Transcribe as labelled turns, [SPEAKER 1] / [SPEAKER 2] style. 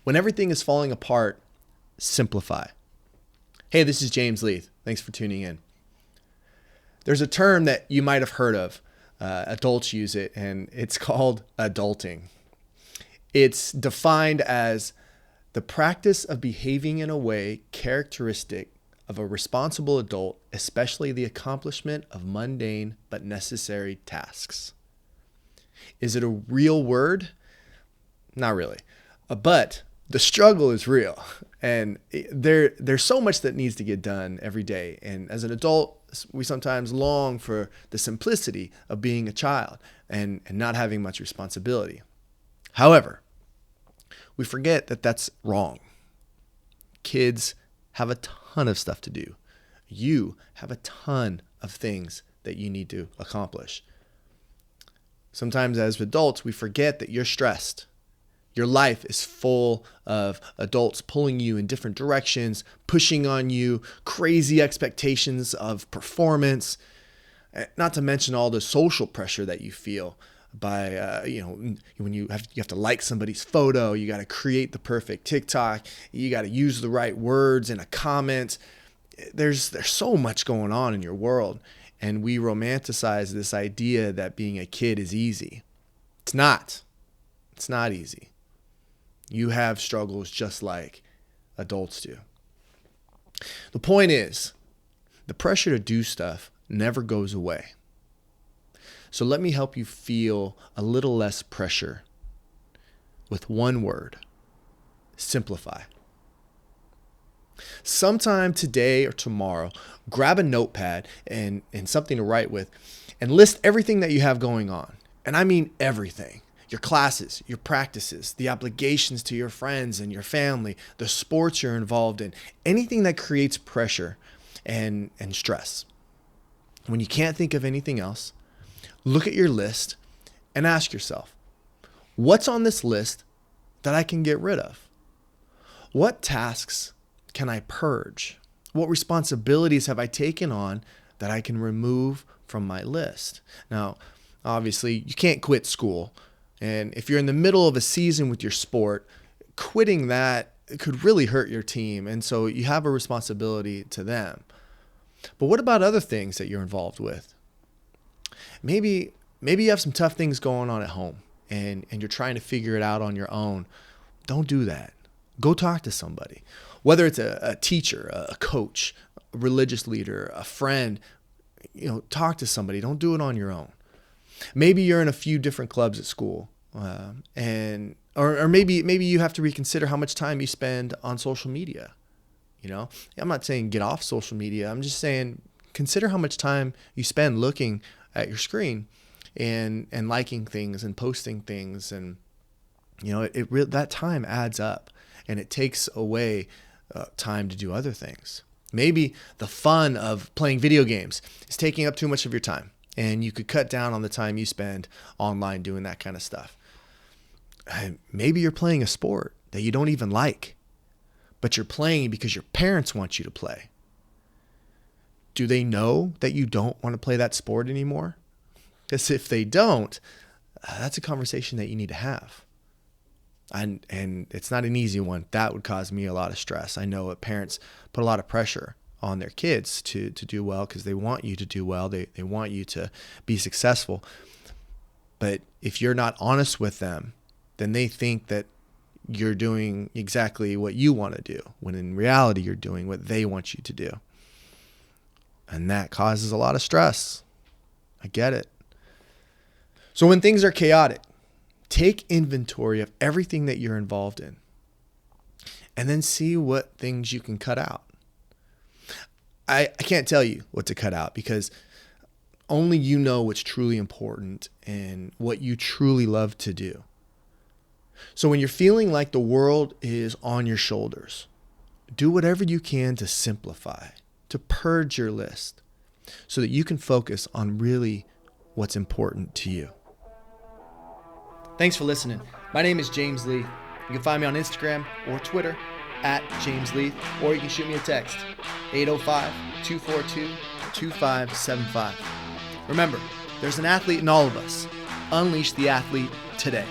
[SPEAKER 1] When everything is falling apart, simplify. Hey, this is James Leath. Thanks for tuning in. There's a term that you might have heard of. Adults use it, and it's called adulting. It's defined as the practice of behaving in a way characteristic of a responsible adult, especially the accomplishment of mundane but necessary tasks. Is it a real word? Not really. But the struggle is real. And there's so much that needs to get done every day. And as an adult, we sometimes long for the simplicity of being a child and not having much responsibility. However, we forget that that's wrong. Kids have a ton of stuff to do. You have a ton of things that you need to accomplish. Sometimes as adults, we forget that you're stressed. Your life is full of adults pulling you in different directions, pushing on you, crazy expectations of performance, not to mention all the social pressure that you feel by, when you have to like somebody's photo, you got to create the perfect TikTok, you got to use the right words in a comment. There's so much going on in your world, and we romanticize this idea that being a kid is easy. It's not. It's not easy. You have struggles just like adults do. The point is, the pressure to do stuff never goes away. So let me help you feel a little less pressure with one word: simplify. Sometime today or tomorrow, grab a notepad and something to write with and list everything that you have going on. And I mean everything. Your classes, your practices, the obligations to your friends and your family, the sports you're involved in, anything that creates pressure and stress. When you can't think of anything else, look at your list and ask yourself, what's on this list that I can get rid of? What tasks can I purge? What responsibilities have I taken on that I can remove from my list? Now, obviously, you can't quit school. And if you're in the middle of a season with your sport, quitting that could really hurt your team. And so you have a responsibility to them. But what about other things that you're involved with? Maybe you have some tough things going on at home and you're trying to figure it out on your own. Don't do that. Go talk to somebody. Whether it's a teacher, a coach, a religious leader, a friend, talk to somebody. Don't do it on your own. Maybe you're in a few different clubs at school, or maybe you have to reconsider how much time you spend on social media. I'm not saying get off social media. I'm just saying consider how much time you spend looking at your screen and liking things and posting things, and that time adds up and it takes away time to do other things. Maybe the fun of playing video games is taking up too much of your time. And you could cut down on the time you spend online doing that kind of stuff. Maybe you're playing a sport that you don't even like, but you're playing because your parents want you to play. Do they know that you don't want to play that sport anymore? Because if they don't, that's a conversation that you need to have. And it's not an easy one. That would cause me a lot of stress. I know that parents put a lot of pressure on their kids to do well because they want you to do well. They want you to be successful. But if you're not honest with them, then they think that you're doing exactly what you want to do, when in reality you're doing what they want you to do. And that causes a lot of stress. I get it. So when things are chaotic, take inventory of everything that you're involved in and then see what things you can cut out. I can't tell you what to cut out because only you know what's truly important and what you truly love to do. So when you're feeling like the world is on your shoulders, do whatever you can to simplify, to purge your list so that you can focus on really what's important to you. Thanks for listening. My name is James Leath. You can find me on Instagram or Twitter @JamesLeath, or you can shoot me a text, 805-242-2575. Remember, there's an athlete in all of us. Unleash the athlete today.